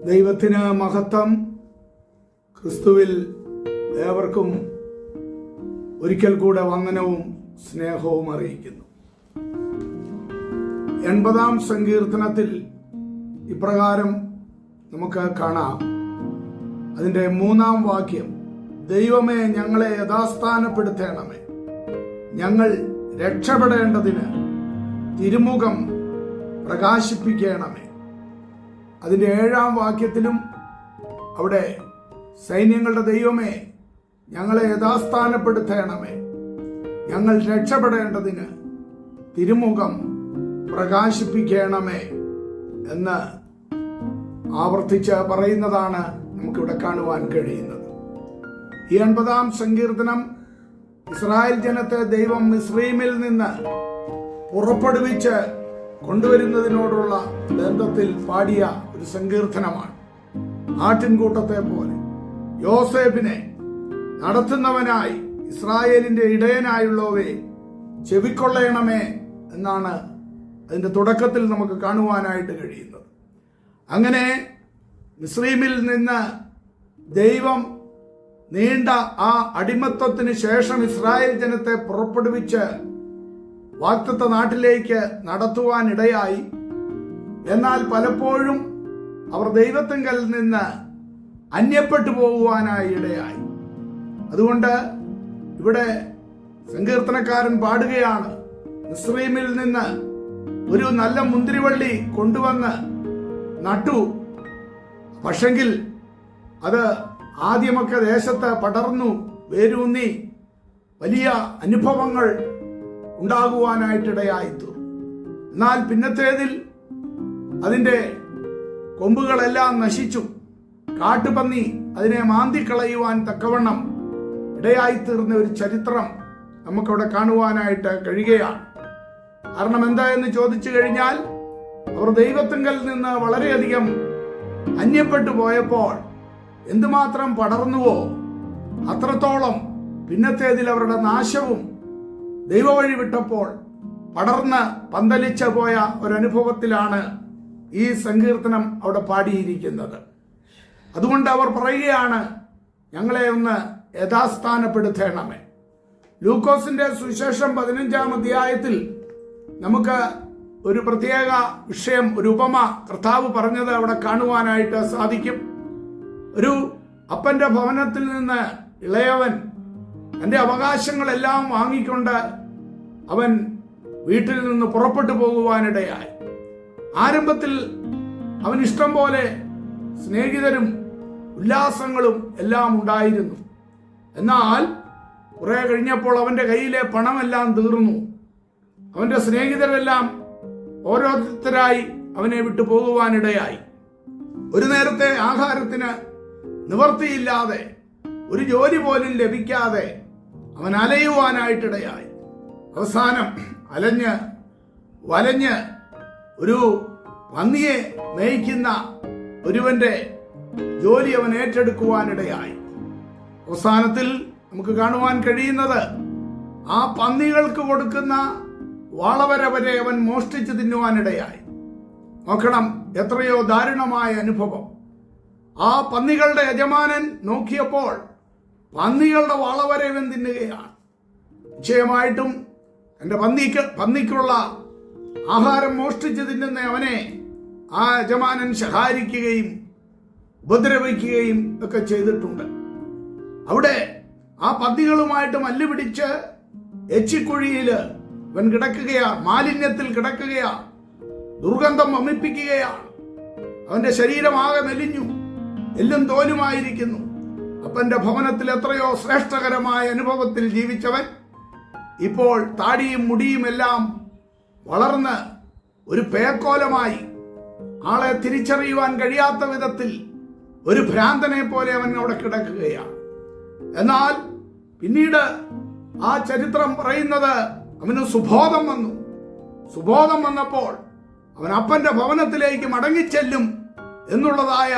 ദൈവത്തിന് മഹത്വം. ക്രിസ്തുവിൽ ഏവർക്കും ഒരിക്കൽ കൂടെ വന്ദനവും സ്നേഹവും അറിയിക്കുന്നു. 80-ാം സങ്കീർത്തനത്തിൽ ഇപ്രകാരം നമുക്ക് കാണാം. അതിൻ്റെ 3-ാം വാക്യം, ദൈവമേ ഞങ്ങളെ യഥാസ്ഥാനപ്പെടുത്തണമേ, ഞങ്ങൾ രക്ഷപ്പെടേണ്ടതിന് തിരുമുഖം പ്രകാശിപ്പിക്കണമേ. അതിൻ്റെ 7-ാം വാക്യത്തിലും അവിടെ സൈന്യങ്ങളുടെ ദൈവമേ ഞങ്ങളെ യഥാസ്ഥാനപ്പെടുത്തണമേ, ഞങ്ങൾ രക്ഷപ്പെടേണ്ടതിന് തിരുമുഖം പ്രകാശിപ്പിക്കണമേ എന്ന് ആവർത്തിച്ച് പറയുന്നതാണ് നമുക്കിവിടെ കാണുവാൻ കഴിയുന്നത്. ഈ 80-ാം സങ്കീർത്തനം ഇസ്രായേൽ ജനത്തെ ദൈവം മിസ്രയീമിൽ നിന്ന് പുറപ്പെടുവിച്ച് കൊണ്ടുവരുന്നതിനോടുള്ള ബന്ധത്തിൽ പാടിയ ഒരു സങ്കീർത്തനമാണ്. ആട്ടിൻകൂട്ടത്തെ പോലെ യോസേഫിനെ നടത്തുന്നവനായി ഇസ്രായേലിന്റെ ഇടയനായുള്ളവയെ ചെവിക്കൊള്ളണമേ എന്നാണ് അതിന്റെ തുടക്കത്തിൽ നമുക്ക് കാണുവാനായിട്ട് കഴിയുന്നത്. അങ്ങനെ മിസ്രയീമിൽ നിന്ന് ദൈവം നീണ്ട ആ അടിമത്തത്തിന് ശേഷം ഇസ്രായേൽ ജനത്തെ പുറപ്പെടുവിച്ച് വാഗ്ദത്ത നാട്ടിലേക്ക് നടത്തുവാനിടയായി. എന്നാൽ പലപ്പോഴും അവർ ദൈവത്തിങ്കൽ നിന്ന് അന്യപ്പെട്ടു പോകുവാനായി ഇടയായി. അതുകൊണ്ട് ഇവിടെ സങ്കീർത്തനക്കാരൻ പാടുകയാണ്, മിസ്രയീമിൽ നിന്ന് ഒരു നല്ല മുന്തിരിവള്ളി കൊണ്ടുവന്ന് നട്ടു, പക്ഷെങ്കിൽ അത് ആദ്യമൊക്കെ ദേശത്ത് പടർന്നു വേരൂന്നി വലിയ അനുഭവങ്ങൾ ഉണ്ടാകുവാനായിട്ടിടയായിത്തു. എന്നാൽ പിന്നത്തേതിൽ അതിൻ്റെ കൊമ്പുകളെല്ലാം നശിച്ചു. കാട്ടുപന്നി അതിനെ മാന്തിക്കളയുവാൻ തക്കവണ്ണം ഇടയായിത്തീർന്ന ഒരു ചരിത്രം നമുക്കവിടെ കാണുവാനായിട്ട് കഴിയുകയാണ്. കാരണം എന്താ എന്ന് ചോദിച്ചു കഴിഞ്ഞാൽ, അവർ ദൈവത്തിങ്കൽ നിന്ന് വളരെയധികം അന്യപ്പെട്ടു പോയപ്പോൾ എന്തുമാത്രം പടർന്നുവോ അത്രത്തോളം പിന്നത്തേതിൽ അവരുടെ നാശവും ദൈവവഴി വിട്ടപ്പോൾ പടർന്ന് പന്തലിച്ചു പോയ ഒരനുഭവത്തിലാണ് ഈ സങ്കീർത്തനം അവിടെ പാടിയിരിക്കുന്നത്. അതുകൊണ്ട് അവർ പറയുകയാണ്, ഞങ്ങളെ ഒന്ന് യഥാസ്ഥാനപ്പെടുത്തണമേ. ലൂക്കോസിന്റെ സുവിശേഷം 15-ാം അധ്യായത്തിൽ നമുക്ക് ഒരു പ്രത്യേക വിഷയം, ഒരു ഉപമ കർത്താവ് പറഞ്ഞത് അവിടെ കാണുവാനായിട്ട് സാധിക്കും. ഒരു അപ്പന്റെ ഭവനത്തിൽ നിന്ന് ഇളയവൻ തന്റെ അവകാശങ്ങളെല്ലാം വാങ്ങിക്കൊണ്ട് അവൻ വീട്ടിൽ നിന്ന് പുറപ്പെട്ടു പോകുവാനിടയായി. ആരംഭത്തിൽ അവൻ ഇഷ്ടം പോലെ സ്നേഹിതരും ഉല്ലാസങ്ങളും എല്ലാം ഉണ്ടായിരുന്നു. എന്നാൽ കുറെ കഴിഞ്ഞപ്പോൾ അവന്റെ കയ്യിലെ പണമെല്ലാം തീർന്നു. അവന്റെ സ്നേഹിതരെല്ലാം ഓരോരുത്തരായി അവനെ വിട്ടു പോകുവാനിടയായി. ഒരു നേരത്തെ ആഹാരത്തിന് നിവർത്തിയില്ലാതെ, ഒരു ജോലി പോലും ലഭിക്കാതെ അവൻ അലയുവാനായിട്ടിടയായി. അവസാനം അലഞ്ഞ് വലഞ്ഞ് ഒരു പന്നിയെ മേയ്ക്കുന്ന ഒരുവന്റെ ജോലി അവൻ ഏറ്റെടുക്കുവാനിടയായി. അവസാനത്തിൽ നമുക്ക് കാണുവാൻ കഴിയുന്നത്, ആ പന്നികൾക്ക് കൊടുക്കുന്ന വളവര വരെ അവൻ മോഷ്ടിച്ച് തിന്നുവാനിടയായി. നോക്കണം, എത്രയോ ദാരുണമായ അനുഭവം. ആ പന്നികളുടെ യജമാനൻ നോക്കിയപ്പോൾ പന്നികളുടെ വളവരെ ഇവൻ തിന്നുകയാണ്. നിശ്ചയമായിട്ടും എൻ്റെ പന്നിക്കുള്ള ആഹാരം മോഷ്ടിച്ച് തിന്നുന്ന അവനെ ആ യജമാനൻ ശകാരിക്കുകയും ഉപദ്രവിക്കുകയും ഒക്കെ ചെയ്തിട്ടുണ്ട്. അവിടെ ആ പന്നികളുമായിട്ട് മല്ലുപിടിച്ച് എച്ചിക്കുഴിയിൽ ഇവൻ കിടക്കുകയാണ്, മാലിന്യത്തിൽ കിടക്കുകയാണ്, ദുർഗന്ധം വമിപ്പിക്കുകയാണ്. അവന്റെ ശരീരമാകെ മെലിഞ്ഞു, എല്ലും തോലുമായിരിക്കുന്നു. അപ്പന്റെ ഭവനത്തിൽ എത്രയോ ശ്രേഷ്ഠകരമായ അനുഭവത്തിൽ ജീവിച്ചവൻ ഇപ്പോൾ താടിയും മുടിയും എല്ലാം വളർന്ന് ഒരു പേക്കോലമായി, ആളെ തിരിച്ചറിയുവാൻ കഴിയാത്ത വിധത്തിൽ ഒരു ഭ്രാന്തനെ പോലെ അവൻ അവിടെ കിടക്കുകയാണ്. എന്നാൽ പിന്നീട് ആ ചരിത്രം പറയുന്നത്, അവന് സുബോധം വന്നു. സുബോധം വന്നപ്പോൾ അവൻ അപ്പന്റെ ഭവനത്തിലേക്ക് മടങ്ങിച്ചെല്ലും എന്നുള്ളതായ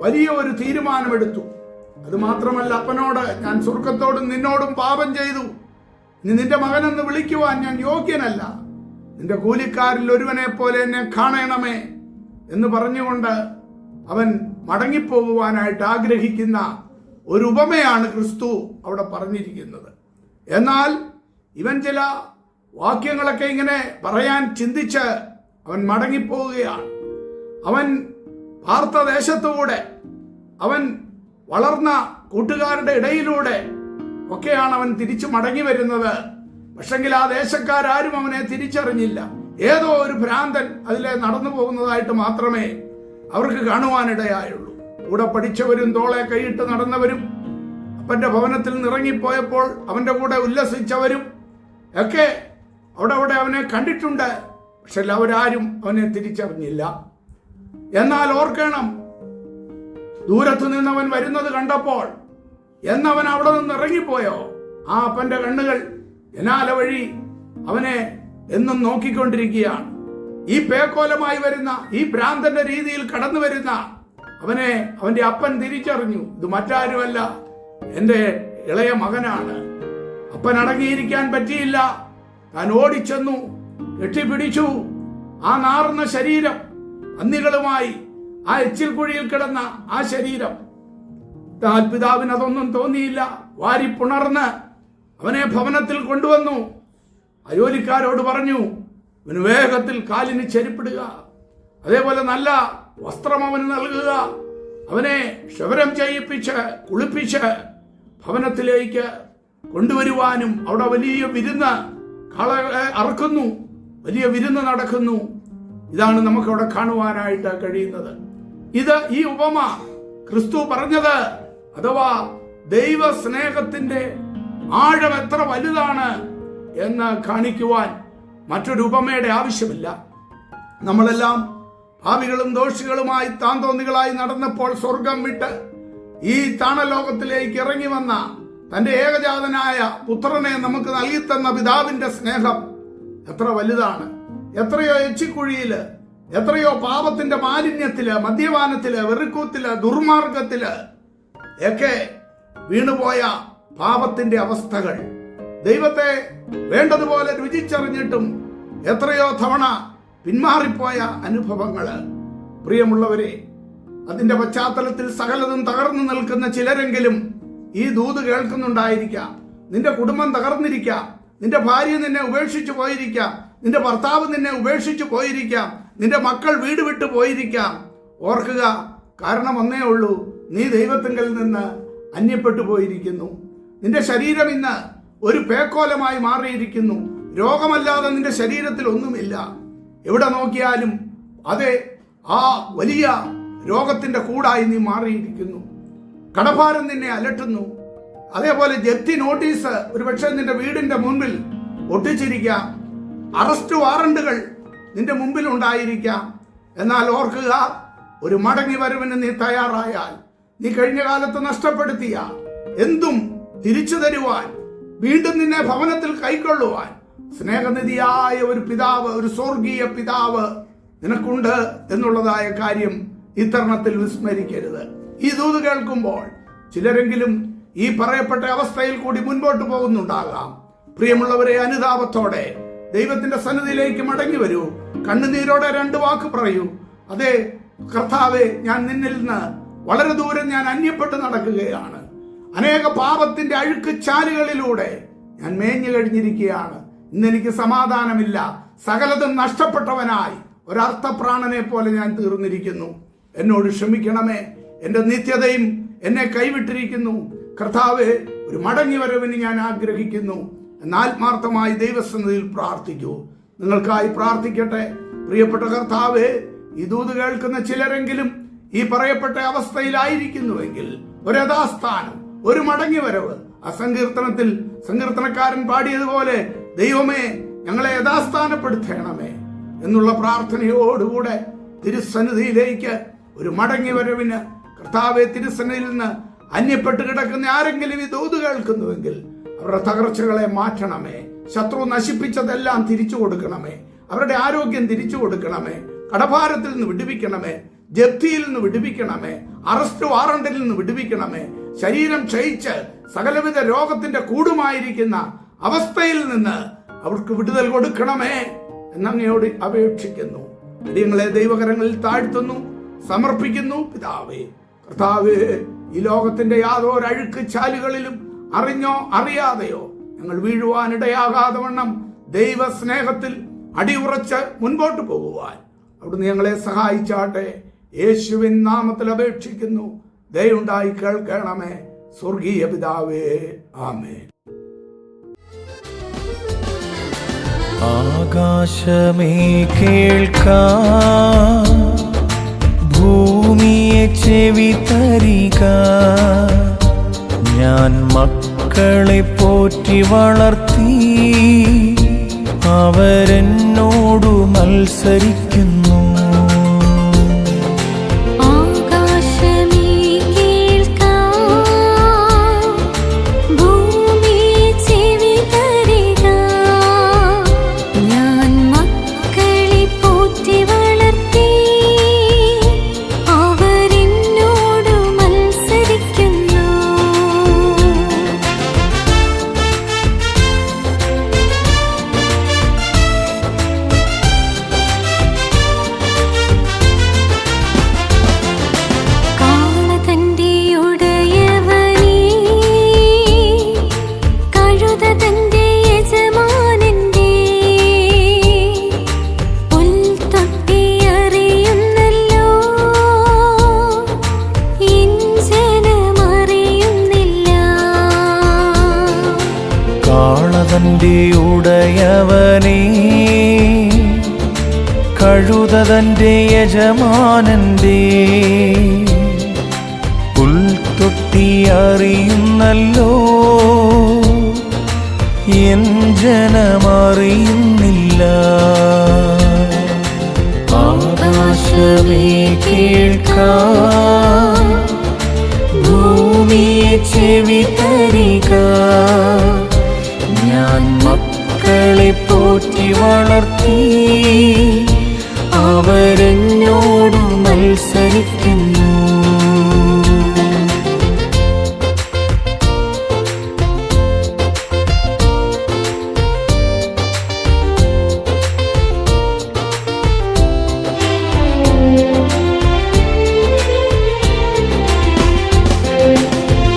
വലിയ ഒരു തീരുമാനമെടുത്തു. അത് മാത്രമല്ല, അപ്പനോട്, ഞാൻ സ്വർഗ്ഗത്തോടും നിന്നോടും പാപം ചെയ്തു, ഇനി നിന്റെ മകനെന്ന് വിളിക്കുവാൻ ഞാൻ യോഗ്യനല്ല, നിന്റെ കൂലിക്കാരിൽ ഒരുവനെ പോലെ എന്നെ കാണണമേ എന്ന് പറഞ്ഞുകൊണ്ട് അവൻ മടങ്ങിപ്പോകുവാനായിട്ട് ആഗ്രഹിക്കുന്ന ഒരു ഉപമയാണ് ക്രിസ്തു അവിടെ പറഞ്ഞിരിക്കുന്നത്. എന്നാൽ ഇവൻ ചില വാക്യങ്ങളൊക്കെ ഇങ്ങനെ പറയാൻ ചിന്തിച്ച് അവൻ മടങ്ങിപ്പോവുകയാണ്. അവൻ പാർത്ത ദേശത്തുകൂടെ, അവൻ വളർന്ന കൂട്ടുകാരുടെ ഇടയിലൂടെ ഒക്കെയാണ് അവൻ തിരിച്ചു മടങ്ങി വരുന്നത്. പക്ഷെങ്കിൽ ആ ദേശക്കാരും അവനെ തിരിച്ചറിഞ്ഞില്ല. ഏതോ ഒരു ഭ്രാന്തൻ അതിലെ നടന്നു പോകുന്നതായിട്ട് മാത്രമേ അവർക്ക് കാണുവാനിടയായുള്ളൂ. കൂടെ പഠിച്ചവരും തോളെ കൈയിട്ട് നടന്നവരും അപ്പന്റെ ഭവനത്തിൽ നിറങ്ങിപ്പോയപ്പോൾ അവന്റെ കൂടെ ഉല്ലസിച്ചവരും ഒക്കെ അവിടെ അവനെ കണ്ടിട്ടുണ്ട്. പക്ഷെ അവരാരും അവനെ തിരിച്ചറിഞ്ഞില്ല. എന്നാൽ ഓർക്കണം, ദൂരത്തു നിന്നവൻ വരുന്നത് കണ്ടപ്പോൾ എന്നവൻ അവിടെ നിന്ന് ഇറങ്ങിപ്പോയോ? ആ അപ്പന്റെ കണ്ണുകൾ ജനാല വഴി അവനെ എന്നും നോക്കിക്കൊണ്ടിരിക്കുകയാണ്. ഈ പേക്കോലമായി വരുന്ന, ഈ ഭ്രാന്തന്റെ രീതിയിൽ കടന്നു വരുന്ന അവനെ അവന്റെ അപ്പൻ തിരിച്ചറിഞ്ഞു. ഇത് മറ്റാരുമല്ല, എന്റെ ഇളയ മകനാണ്. അപ്പൻ അടങ്ങിയിരിക്കാൻ പറ്റിയില്ല. താൻ ഓടിച്ചെന്നു, കെട്ടിപ്പിടിച്ചു. ആ നാറുന്ന ശരീരം, അന്നികളുമായി ആ എച്ചിൽ കുഴിയിൽ കിടന്ന ആ ശരീരം, പിതാവിന് അതൊന്നും തോന്നിയില്ല. വാരിപ്പുണർന്ന് അവനെ ഭവനത്തിൽ കൊണ്ടുവന്നു. അയോലിക്കാരോട് പറഞ്ഞു, അവന് വേഗത്തിൽ കാലിന് ചെരുപ്പിടുക, അതേപോലെ നല്ല വസ്ത്രം അവന് നൽകുക, അവനെ ക്ഷവരം ചെയ്യിപ്പിച്ച് കുളിപ്പിച്ച് ഭവനത്തിലേക്ക് കൊണ്ടുവരുവാനും അവിടെ വലിയ വിരുന്ന് കാളകളെ അറക്കുന്നു, വലിയ വിരുന്ന് നടക്കുന്നു. ഇതാണ് നമുക്കവിടെ കാണുവാനായിട്ട് കഴിയുന്നത്. ഈ ഉപമ ക്രിസ്തു പറഞ്ഞത്, അഥവാ ദൈവ സ്നേഹത്തിന്റെ ആഴം എത്ര വലുതാണ് എന്ന് കാണിക്കുവാൻ മറ്റൊരു ഉപമയുടെ ആവശ്യമില്ല. നമ്മളെല്ലാം പാപികളും ദോഷികളുമായി താന്തോന്നികളായി നടന്നപ്പോൾ സ്വർഗം വിട്ട് ഈ താണലോകത്തിലേക്ക് ഇറങ്ങി വന്ന തന്റെ ഏകജാതനായ പുത്രനെ നമുക്ക് നൽകിത്തന്ന പിതാവിന്റെ സ്നേഹം എത്ര വലുതാണ്. എത്രയോ എച്ചിക്കുഴിയില്, എത്രയോ പാപത്തിന്റെ മാലിന്യത്തില്, മദ്യപാനത്തില്, വെറുക്കൂത്തില്, ദുർമാർഗത്തില് ഒക്കെ വീണുപോയ പാപത്തിന്റെ അവസ്ഥകൾ, ദൈവത്തെ വേണ്ടതുപോലെ രുചിച്ചറിഞ്ഞിട്ടും എത്രയോ തവണ പിന്മാറിപ്പോയ അനുഭവങ്ങള്. പ്രിയമുള്ളവരെ, അതിന്റെ പശ്ചാത്തലത്തിൽ സകലതും തകർന്നു നിൽക്കുന്ന ചിലരെങ്കിലും ഈ ദൂത് കേൾക്കുന്നുണ്ടായിരിക്കാം. നിന്റെ കുടുംബം തകർന്നിരിക്കാം, നിന്റെ ഭാര്യ നിന്നെ ഉപേക്ഷിച്ചു പോയിരിക്കാം, നിന്റെ ഭർത്താവ് നിന്നെ ഉപേക്ഷിച്ചു പോയിരിക്കാം, നിന്റെ മക്കൾ വീട് വിട്ടു പോയിരിക്കാം. ഓർക്കുക, കാരണം ഒന്നേ ഉള്ളൂ, നീ ദൈവത്തിങ്കൽ നിന്ന് അന്യപ്പെട്ടു പോയിരിക്കുന്നു. നിന്റെ ശരീരം ഇന്ന് ഒരു പേക്കോലമായി മാറിയിരിക്കുന്നു. രോഗമല്ലാതെ നിന്റെ ശരീരത്തിൽ ഒന്നുമില്ല. എവിടെ നോക്കിയാലും അതെ, ആ വലിയ രോഗത്തിന്റെ കൂടായി നീ മാറിയിരിക്കുന്നു. കടഭാരം നിന്നെ അലട്ടുന്നു. അതേപോലെ ജപ്തി നോട്ടീസ് ഒരുപക്ഷെ നിന്റെ വീടിന്റെ മുൻപിൽ ഒട്ടിച്ചിരിക്കാം. അറസ്റ്റ് വാറണ്ടുകൾ നിന്റെ മുമ്പിൽ ഉണ്ടായിരിക്കാം. എന്നാൽ ഓർക്കുക, ഒരു മടങ്ങി വരവിന് നീ തയ്യാറായാൽ, നീ കഴിഞ്ഞ കാലത്ത് നഷ്ടപ്പെടുത്തിയ എന്തും തിരിച്ചു തരുവാൻ, വീണ്ടും നിന്നെ ഭവനത്തിൽ കൈക്കൊള്ളുവാൻ സ്നേഹനിധിയായ ഒരു പിതാവ്, ഒരു സ്വർഗീയ പിതാവ് നിനക്കുണ്ട് എന്നുള്ളതായ കാര്യം ഇത്തരണത്തിൽ വിസ്മരിക്കരുത്. ഈ ദൂത് കേൾക്കുമ്പോൾ ചിലരെങ്കിലും ഈ പറയപ്പെട്ട അവസ്ഥയിൽ കൂടി മുൻപോട്ട് പോകുന്നുണ്ടാകാം. പ്രിയമുള്ളവരെ, അനുതാപത്തോടെ ദൈവത്തിന്റെ സന്നിധിയിലേക്ക് മടങ്ങി വരൂ. കണ്ണുനീരോടെ 2 വാക്ക് പറയൂ. അതെ കർത്താവേ, ഞാൻ നിന്നിൽ നിന്ന് വളരെ ദൂരം ഞാൻ അന്യപ്പെട്ട് നടക്കുകയാണ്. അനേക പാപത്തിന്റെ അഴുക്ക് ചാലുകളിലൂടെ ഞാൻ മേഞ്ഞു കഴിഞ്ഞിരിക്കുകയാണ്. ഇന്നെനിക്ക് സമാധാനമില്ല. സകലതും നഷ്ടപ്പെട്ടവനായി ഒരർത്ഥപ്രാണനെ പോലെ ഞാൻ തീർന്നിരിക്കുന്നു. എന്നോട് ക്ഷമിക്കണമേ. എന്റെ നിത്യതയും എന്നെ കൈവിട്ടിരിക്കുന്നു. കർത്താവേ, ഒരു മടങ്ങി വരവിന് ഞാൻ ആഗ്രഹിക്കുന്നു. എന്നാത്മാർത്ഥമായി ദൈവസന്നിധിയിൽ പ്രാർത്ഥിക്കൂ. നിങ്ങൾക്കായി പ്രാർത്ഥിക്കട്ടെ. പ്രിയപ്പെട്ട കർത്താവേ, ഈ ദൂത് കേൾക്കുന്ന ചിലരെങ്കിലും ഈ പറയപ്പെട്ട അവസ്ഥയിലായിരിക്കുന്നുവെങ്കിൽ ഒരു യഥാസ്ഥാനം, ഒരു മടങ്ങി വരവ്, ആ സങ്കീർത്തനത്തിൽ സങ്കീർത്തനക്കാരൻ പാടിയതുപോലെ, ദൈവമേ ഞങ്ങളെ യഥാസ്ഥാനപ്പെടുത്തണമേ എന്നുള്ള പ്രാർത്ഥനയോടുകൂടെ തിരുസന്നിധിയിലേക്ക് ഒരു മടങ്ങി വരവിന്, കർത്താവെ, തിരുസന്നിധിയിൽ നിന്ന് അന്യപ്പെട്ട് കിടക്കുന്ന ആരെങ്കിലും ഈ ദൂത് കേൾക്കുന്നുവെങ്കിൽ അവരുടെ തകർച്ചകളെ മാറ്റണമേ. ശത്രു നശിപ്പിച്ചതെല്ലാം തിരിച്ചു കൊടുക്കണമേ. അവരുടെ ആരോഗ്യം തിരിച്ചു കൊടുക്കണമേ. കടഭാരത്തിൽ നിന്ന് വിടുവിക്കണമേ. ജപ്തിയിൽ നിന്ന് വിടുവിക്കണമേ. അറസ്റ്റ് വാറണ്ടിൽ നിന്ന് വിടുവിക്കണമേ. ശരീരം ക്ഷയിച്ച് സകലവിധ രോഗത്തിന്റെ കൂടുമായിരിക്കുന്ന അവസ്ഥയിൽ നിന്ന് അവർക്ക് വിടുതൽ കൊടുക്കണമേ എന്നങ്ങയോട് അപേക്ഷിക്കുന്നു. അടിയങ്ങളെ ദൈവകരങ്ങളിൽ താഴ്ത്തുന്നു. സമർപ്പിക്കുന്നു പിതാവേ. കർത്താവേ, ഈ ലോകത്തിന്റെ യാതൊരു അഴുക്ക് ചാലുകളിലും അറിഞ്ഞോ അറിയാതെയോ ഞങ്ങൾ വീഴുവാനിടയാകാതെ വണ്ണം ദൈവസ്നേഹത്തിൽ അടിയുറച്ച് മുൻപോട്ട് പോകുവാൻ അവിടുന്ന് ഞങ്ങളെ സഹായിച്ചാട്ടെ. യേശുവിൻ നാമത്തിൽ അപേക്ഷിക്കുന്നു. ദയവുണ്ടായി കേൾക്കണമേ സ്വർഗീയ പിതാവേ. ആമേൻ. ആകാശമേ കേൾക്കാം, ഭൂമിയെ ചെവി തരിക. ഞാൻ മക്കളെ പോറ്റി വളർത്തി, അവരെന്നോടു മത്സരിക്കുന്നു. കാളതന്റെ ഉടയവനേ, കഴുതതന്റെ യജമാനന്റെ പുൽത്തൊട്ടി അറിയുന്നല്ലോ, എൻ ജനമറിയുന്നില്ല. ആകാശമേ കേൾക്കാം, ഭൂമിയെ ചെവി തരിക. ഞാൻ മക്കളെ പോറ്റി വളർത്തി, അവരെന്നോടു മത്സരിക്കുന്നു.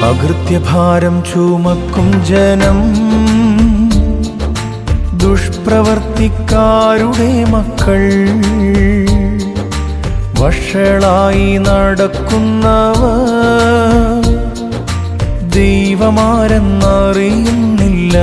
അകൃത്യഭാരം ചുമക്കും ജനം, ദുഷ്പ്രവർത്തിക്കാരുടെ മക്കൾ, വഷളായി നടക്കുന്നവർ ദൈവമാരെന്നറിയുന്നില്ല.